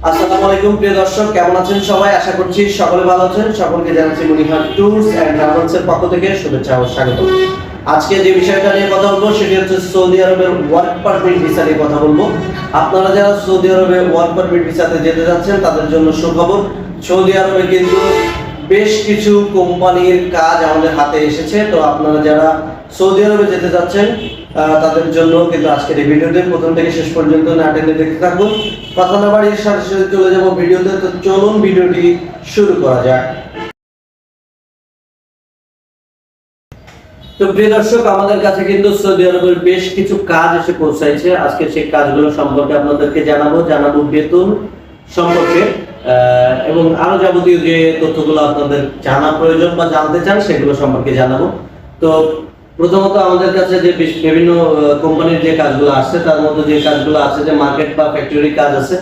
আসসালামু আলাইকুম প্রিয় দর্শক, কেমন আছেন সবাই? আশা করছি সকলে ভালো আছেন। সকলকে জানাচ্ছি মনিহার ট্যুরস এন্ড ট্রাভেলস এর পক্ষ থেকে শুভেচ্ছা ও স্বাগত। আজকে যে বিষয়টা নিয়ে কথা বলবো সেটি হচ্ছে সৌদি আরবের ওয়ার্ক পারমিট ভিসা নিয়ে কথা বলবো। আপনারা যারা সৌদি আরবে ওয়ার্ক পারমিট ভিসাতে যেতে যাচ্ছেন তাদের জন্য সুখবর। সৌদি আরবে কিন্তু বেশ কিছু কোম্পানির কাজ আমাদের হাতে এসেছে। তো আপনারা যারা সৌদি আরবে যেতে যাচ্ছেন তাদের জন্য কিন্তু আজকের এই ভিডিওতে প্রথম থেকে শেষ পর্যন্ত না টেনে দেখতে থাকুন। কথা না বাড়িয়ে সাথে সাথে চলে যাবো ভিডিওতে। তো চলুন ভিডিওটি শুরু করা যাক। তো প্রিয় দর্শক, আমাদের কাছে কিন্তু সৌদি আরবের বেশ কিছু কাজ এসে পৌঁছাইছে। আজকে সেই কাজগুলো সম্পর্কে আপনাদেরকে জানাবো বেতন সম্পর্কে এবং আরো যাবতীয় যে তথ্যগুলো আপনাদের জানা প্রয়োজন বা জানতে চান সেগুলো সম্পর্কে জানাবো। তো প্রথমত আমাদের কাছে যে বিভিন্ন কোম্পানির যে কাজগুলো আসছে তার মধ্যে যে কাজগুলো আছে যে মার্কেট বা ফ্যাক্টরি কাজ আছে,